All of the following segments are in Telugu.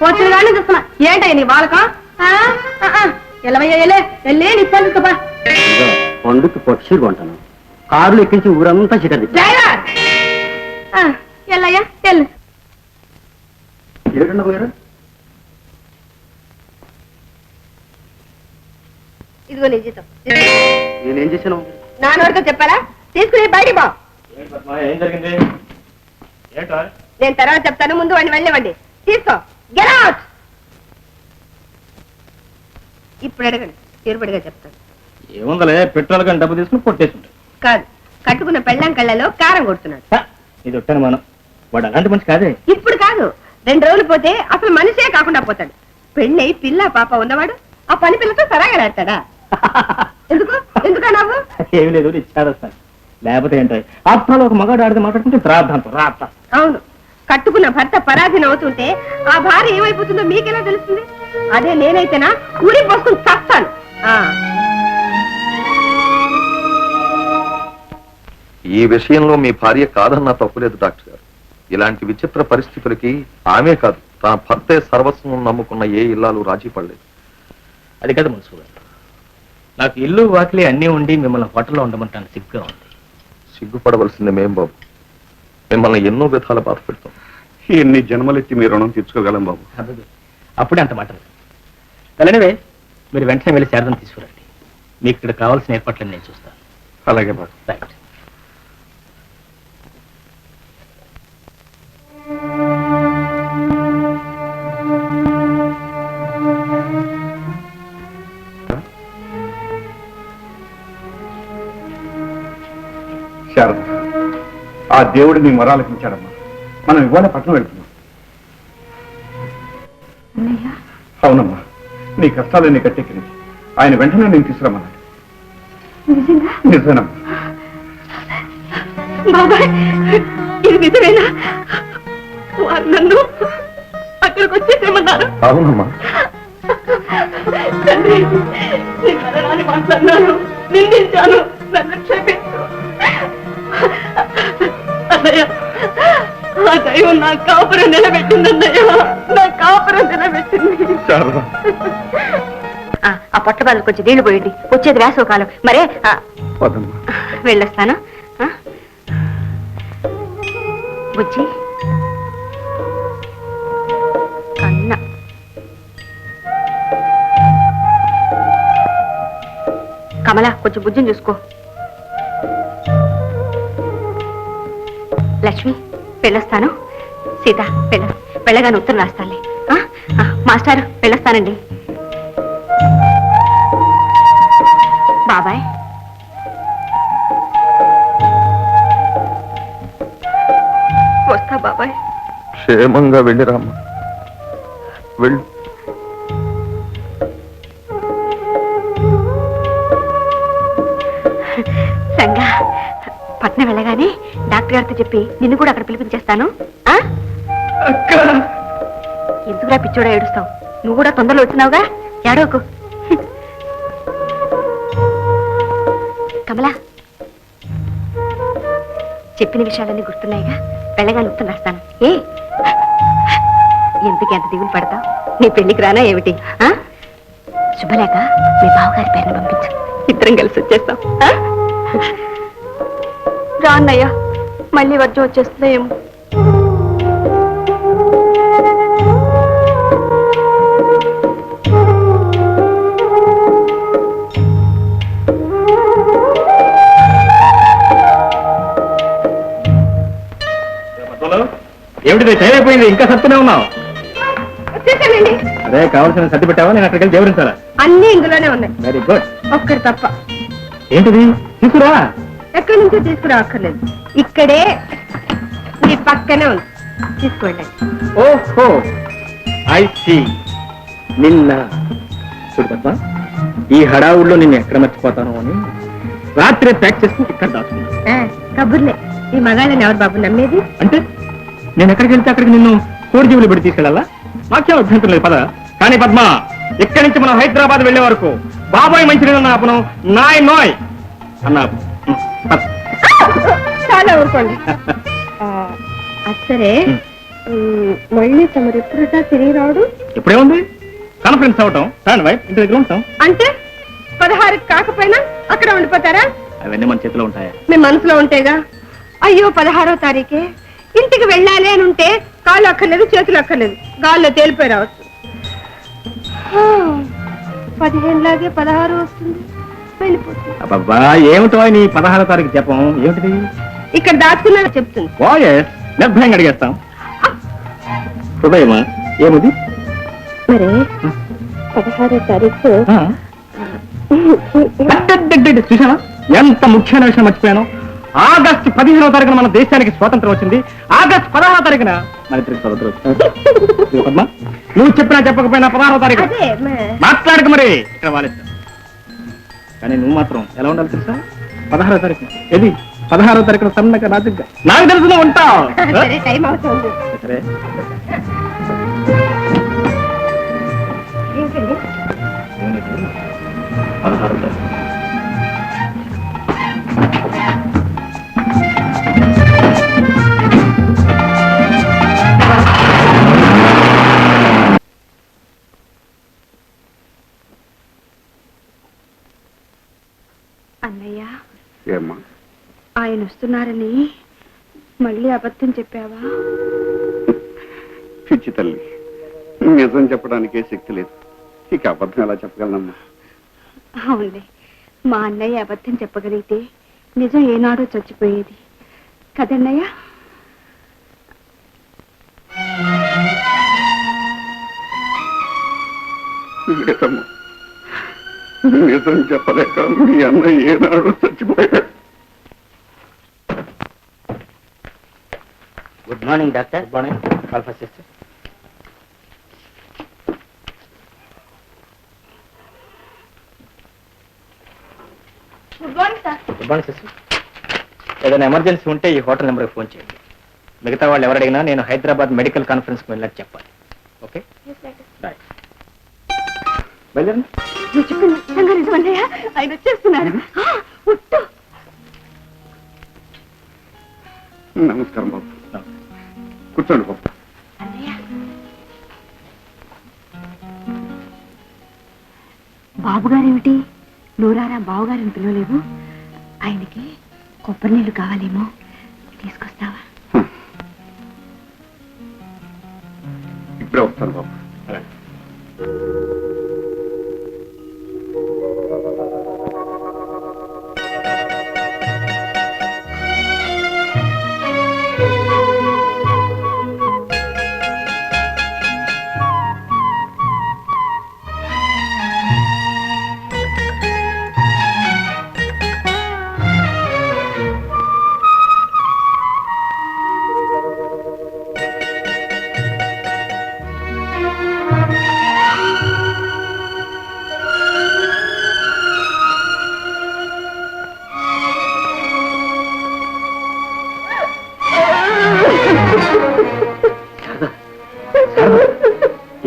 వచ్చిన కానీ చూస్తున్నా. ఏంటయ్య నీ వాళ్ళకం? ఎలవయ్యలే వెళ్ళే నిప్పా పండుకి పక్షి కొంటాను. కారులు ఎక్కించి ఊరంతా చిటది. ఎల్లయ్యా ఎల్లు. ఏటండి పోయారు? ఇదిగో నీ జీతం. నేనేం చేశాను? నాన్నోడితో చెప్పాలా? తీసుకుని బయటికి బా. ఏం జరిగింది? నేను తర్వాత చెప్తాను, ముందు వాడిని వెళ్ళనివ్వండి. తీసుకో. Get out. ఇప్పుడు అడగండి, తీరుబడిగా చెప్తాను. ఏముందలే, పెట్రోల్ కానీ డబ్బు తీసుకుని కొట్టేస్తుంటాడు. కాదు, కట్టుకున్న పెళ్ళాం కళ్ళలో కారం కొడుతున్నాడు. ఇది ఒట్టాను మనం. వాడు అలాంటి మనిషి కాదే. ఇప్పుడు కాదు, 2 రోజులు పోతే అసలు మనిషే కాకుండా పోతాడు. పెళ్ళై పిల్ల పాప ఉన్నవాడు ఆ పని పిల్లతో సరాగలాడతాడా? ఎందుకు ఎందుకా నవ్వు? ఏమి లేదు, ఇచ్చారస్తాను. లేకపోతే ఏంటో అర్థాలు ఒక మగాడు ఆడితే మాట్లాడుతుంటే ప్రార్థంతో రాత. అవును, కట్టుకున్న భర్త పరాధీనం అవుతుంటే ఆ భార్య ఏమైపోతుందో మీకెలా తెలుస్తుంది? అదే నేనైతేనా ఊరి పోసుకుని చస్తాను. ఈ విషయంలో మీ భార్య కాదన్నా తప్పులేదు డాక్టర్ గారు. ఇలాంటి విచిత్ర పరిస్థితులకి ఆమె కాదు, తన భర్తే సర్వస్వం నమ్ముకున్న ఏ ఇల్లాలు రాజీ పడలేదు. అది కదా మనసు గారు, నాకు ఇల్లు వాకిలి అన్నీ ఉండి మిమ్మల్ని హోటల్లో ఉండమంటాను సిగ్గుగా ఉంది. సిగ్గుపడవలసిందే మేం బాబు, మిమ్మల్ని ఎన్నో విధాల బాధ పెడతాం. ఎన్ని జన్మలెత్తి మీ రుణం తీర్చుకోగలం బాబు. అప్పుడే అంత మాట. అలానే మీరు వెంటనే వెళ్ళి శారదం తీసుకురండి. మీకు ఇక్కడ కావాల్సిన ఏర్పాట్లను నేను చూస్తాను. అలాగే బాబు. రైట్. శారద, ఆ దేవుడు నీ మొరాలకించాడమ్మా. మనం ఇవాళ పట్నం వెళ్తున్నాం. అవునమ్మా, నీ కష్టాలన్నీ కట్టెక్కింది. ఆయన వెంటనే నేను తీసుకురమ్మన్నాడు. నిజమేనమ్మా. బాబాయ్, ఇది నిజమేనా? నన్ను అక్కడికి వచ్చేసేమన్నారు. అవునమ్మా. తండ్రి, నీ మరణాన్ని మాట్లాడినాను, నిందించాను, నన్ను క్షమించు. అన్నయ్య, ఆ దైవం నా కాపురం నిలబెట్టింది. అన్నయ్య, నా కాపురం నిలబెట్టింది. ఆ పొట్ల బాధలు కొంచెం నీళ్లు పోయండి, వచ్చేది వేసవకాలం. మరే వెళ్ళొస్తాను. బుజ్జి కన్నా కమలా, కొంచెం బుజ్జిని చూసుకో. లక్ష్మి, వెళ్ళొస్తాను. సీత, వెళ్ళగానే ఉత్తరం రాస్తానులే. మాస్టారు, వెళ్ళొస్తానండి. బాబాయ్, వస్తా బాబాయ్. క్షేమంగా వెళ్ళిరామ్మా, వెళ్ళు. సంగా, పట్నం వెళ్ళగానే డాక్టర్ గారితో చెప్పి నిన్ను కూడా అక్కడ పిలిపించేస్తాను. ఎందుకురా పిచ్చోడా ఏడుస్తావు? నువ్వు కూడా తొందరలో వచ్చినావుగా, ఏడవకు. కమలా, చెప్పిన విషయాలన్నీ గుర్తున్నాయిగా, వెళ్ళగానే ఉత్తరం రాస్తాను. ఎందుకు ఎంత దిగులు పడతావు? నీ పెళ్లికి రానా ఏమిటి? శుభలేక మీ బావగారి పేరుని పంపించు, ఇద్దరం కలిసి వచ్చేస్తాం. రా అన్నయ్య, మళ్ళీ వర్జం వచ్చేస్తుందో ఏమో. ఏమిటి టైం అయిపోయింది, ఇంకా సత్తునే ఉన్నావు? అదే కావాల్సిన సర్ది పెట్టావా? నేను అక్కడికి వెళ్ళి దేవురించాలా? అన్ని ఇందులోనే ఉన్నాయి. Very good. ఒక్కటి తప్ప. ఏంటిది? తీసుకురా. ఎక్కడి నుంచో తీసుకురా అక్కర్లేదు, ఇక్కడే మీ పక్కనే ఉంది, తీసుకోండి. ఓహో, ఐ సీ. నిన్న చూడు పద్మ, ఈ హడావుల్లో నిన్ను ఎక్కడ మర్చిపోతాను అని రాత్రి ప్యాక్ చేసుకుని ఇక్కడ దాచుకున్నా. కబుర్లే, ఈ మగాళ్ళని ఎవరు బాబు నమ్మేది? అంటే నేను ఎక్కడికి వెళ్తే అక్కడికి నిన్ను కోడి జీవులు పెట్టి తీసుకెళ్ళాలా? మాకేం అభ్యంతరం లేదు, పద. కానీ పద్మ, ఇక్కడి నుంచి మనం హైదరాబాద్ వెళ్లే వరకు బాబాయ్ మంచినీళ్ళు ఆపను, నాయ్ నోయ్ అన్నా. చాలా ఊరుకోండి. సరే, మళ్ళీ తమరు ఎప్పుడట తిరిగి రావడం? ఇప్పుడే ఉంది కాన్ఫరెన్స్ అవటం రాండి వైఫ్ ఇంటి దగ్గర ఉంటాం. అంటే 16 కాకపోయినా అక్కడ ఉండిపోతారా? అవన్నీ మన చేతిలో ఉంటాయా? మీ మనసులో ఉంటేగా. అయ్యో 16వ తారీఖే ఇంటికి వెళ్ళాలి అని ఉంటే కాళ్ళు అక్కర్లేదు, చేతులు అక్కర్లేదు, గాల్లో తేలిపోయి రావచ్చు. 15 లాగే 16 వస్తుంది, వెళ్ళిపోతుంది. అబ్బా ఏమిటో నీ 16వ తారీఖు చెప్పం ఏమిటిది? ఇక్కడ దాచుకున్నా చెప్తుంది. వాయస్ నిర్భయంగా అడిగేస్తాం. హృదయమా ఏముది? మరి 16వ తారీఖు చూసావా ఎంత ముఖ్యమైన విషయం మర్చిపోయాను. ఆగస్టు 15వ తారీఖున మన దేశానికి స్వాతంత్రం వచ్చింది. ఆగస్టు 16వ తారీఖున మన ఇద్దరికి స్వాతంత్రం వచ్చింది. పద్మ నువ్వు చెప్పినా చెప్పకపోయినా 16వ తారీఖు మాట్లాడక మరి ఇక్కడ వాలేస్తా. కానీ నువ్వు మాత్రం ఎలా ఉండాలి తెలుసా? 16వ తారీఖు ఏది 16వ తారీఖున సన్నగా రాజుగా నాకు తెలుసు నువ్వు ఉంటావు. టైం అవుతుంది. సరే ఏంటండి? 16వ తారీఖు అన్నయ్య, ఏమ్మా ఆయన వస్తున్నారని మళ్ళీ అబద్ధం చెప్పావా? పిచ్చి తల్లి, నిజం చెప్పడానికే శక్తి లేదు, ఇక అబద్ధం ఎలా చెప్పగలనమ్మా? అవునులే, మా అన్నయ్య అబద్ధం చెప్పగలిగితే నిజం ఏనాడో చచ్చిపోయేది కదన్నయ్య. లేదమ్మా, నిజం చెప్పలేక మీ అన్నయ్య ఏనాడు చచ్చిపోయాడు. Good morning doctor. Good morning. Call first sister. Good morning sir. Good morning sister. ఏదైనా ఎమర్జెన్సీ ఉంటే ఈ హోటల్ నెంబర్కి ఫోన్ చేయండి. మిగతా వాళ్ళు ఎవరడిగినా నేను హైదరాబాద్ మెడికల్ కాన్ఫరెన్స్కి వెళ్ళినట్టు చెప్పాలి. Okay bye. బయలుదేరండి. నువ్వు చెప్పింది నిజంగా నిజమన్నయ్య, ఆయన వచ్చేస్తున్నారు. ఉట్టు. నమస్కారం బాబు. కూర్చోండి బాబు. బాబుగారేమిటి నూరారా బావగారిని పిలవలేవు? ఆయనకి కొబ్బరి నీళ్ళు కావాలేమో, తీసుకొస్తావా? ఇప్పుడే వస్తాను బాబు.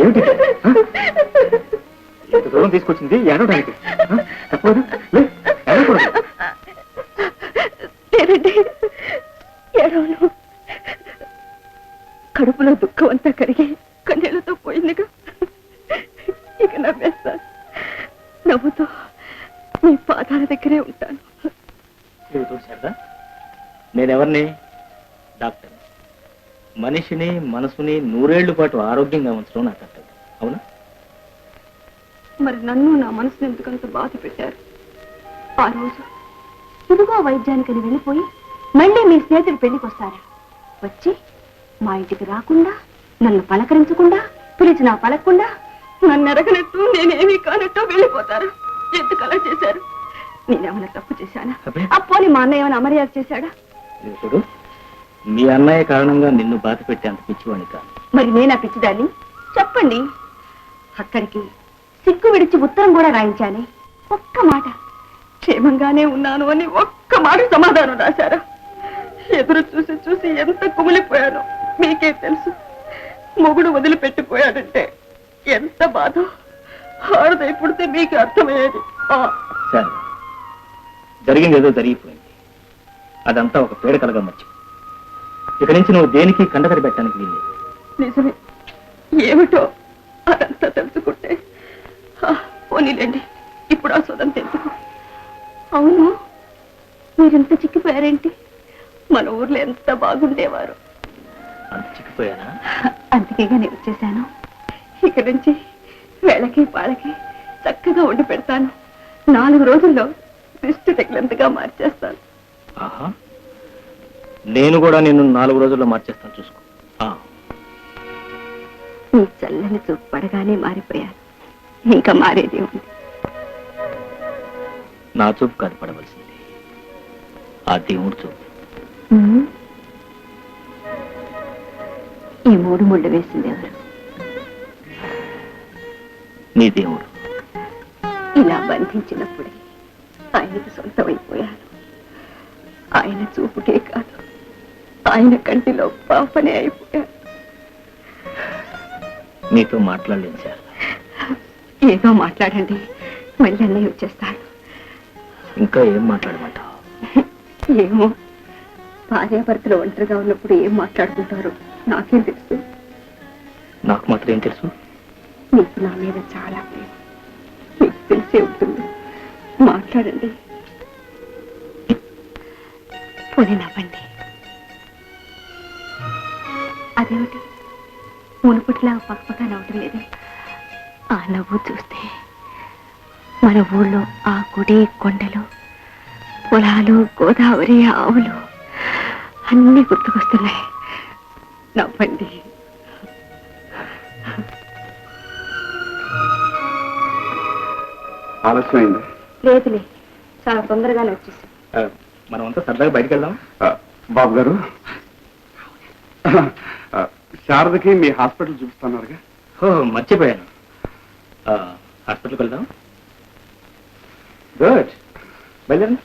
ఏమిటి ఎంత దూరం తీసుకొచ్చింది ఏడవడానికి? తప్పదు లేదండి, ఏడవను. కడుపులో దుఃఖం అంతా కరిగి కన్నీళ్లతో పోయిందిగా, ఇక నవ్వేస్తాను. నవ్వుతో మీ పాదాల దగ్గరే ఉంటాను. శారదా, నేనెవరిని? డాక్టర్. మనిషిని మనసుని 100 ఏళ్ల పాటు ఆరోగ్యంగా ఉంచడం నా కర్తవ్యం. అవునా? మరి నన్ను నా మనసుని ఎందుకంత బాధ పెట్టారు? ఆ రోజు ఇదిగో వైద్యానికని వెళ్ళిపోయి మళ్ళీ మీ స్నేహితుడు పెళ్లికి వస్తారా? వచ్చి మా ఇంటికి రాకుండా, నన్ను పలకరించకుండా, పిలిచినా పలకకుండా, నన్ను ఎరగనట్టు నేనేమీ కానట్టు వెళ్ళిపోతారు. ఎందుకు అలా చేశారు? నేనేమైనా తప్పు చేశానా? అప్పోని మా అన్నయ్య ఏమైనా అమర్యాద చేశాడా? చూడు, మీ అన్నయ్య కారణంగా నిన్ను బాధ పెట్టి అంత పిచ్చివాణి కాదు. మరి నేనా పిచ్చిదాన్ని? చెప్పండి. అక్కడికి సిగ్గు విడిచి ఉత్తరం కూడా రాయించానే, ఒక్క మాట క్షేమంగానే ఉన్నాను అని ఒక్క మాట సమాధానం రాశారా? ఎదురు చూసి చూసి ఎంత కుమిలిపోయానో మీకే తెలుసు. మొగుడు వదిలిపెట్టిపోయాడంటే ఎంత బాధ. హారదై పుడితే మీకు అర్థమయ్యేది. సరే, జరిగింది ఏదో జరిగిపోయింది. అదంతా ఒక పీడకలగా మర్చి. ఇక నుంచి నువ్వు దేనికి కండతడి పెట్టడానికి వీల్లేదు. నిజమే, ఏమిటో అదంతా తెలుసుకుంటే. పోనీలేండి, ఇప్పుడు ఆ సోదం తెలుసుకో. అవును, మీరెంత చిక్కిపోయారేంటి? మన ఊర్లో ఎంత బాగుండేవారు. అంత చిక్కిపోయానా? అందుకేగా నేను వచ్చేసాను. ఇక నుంచి వేళకి పాళకి చక్కగా వండి పెడతాను. 4 రోజుల్లో దృష్టి తగినంతగా మార్చేస్తాను. ఆహా, నేను కూడా నిన్ను 4 రోజుల్లో మార్చేస్తాను, చూసుకో. నీ చల్లని చూపు పడగానే మారిపోయాను. ఇంకా మారేదే ఉంది. నా చూపు కాదు పడవలసింది, ఆ దేవుడు చూపు. ఈ 3 ముళ్ళు వేసింది ఎవరు? నీ దేవుడు. ఇలా బంధించినప్పుడే ఆయనకు సొంతమైపోయాను. ఆయన చూపుకే కాదు, ఆయన కంటిలో పాపనే అయిపోయాను. నీతో మాట్లాడలేను సార్. ఏదో మాట్లాడండి, మళ్ళీ అన్నయ్య వచ్చేస్తాడు. ఇంకా ఏం మాట్లాడమంటావు? ఏమో, భార్యాభర్తలు ఒంటరిగా ఉన్నప్పుడు ఏం మాట్లాడుకుంటారో నాకేం తెలుసు. నాకు మాత్రం ఏం తెలుసు? నీకు నా మీద చాలా ప్రేమ, మీకు తెలిసే ఉంటుంది. మాట్లాడండి. పోనీ నవ్వండి. అదేమిటి మునుపట్లా పక్కపక్క నవ్వటం లేదు? ఆ నవ్వు చూస్తే మన ఊళ్ళో ఆ గుడి, కొండలు, పొలాలు, గోదావరి, ఆవులు అన్నీ గుర్తుకొస్తున్నాయి. నవ్వండి. ఆలస్యమైంది. లేదులే, చాలా తొందరగానే వచ్చేసి. మనం అంతా సరదాగా బయటకు వెళ్దాం. బాబు గారు, శారదకి మీ హాస్పిటల్ చూపిస్తున్నారుగా? మర్చిపోయాను. హాస్పిటల్కి వెళ్దాం. గుడ్, బయలుదేరండి.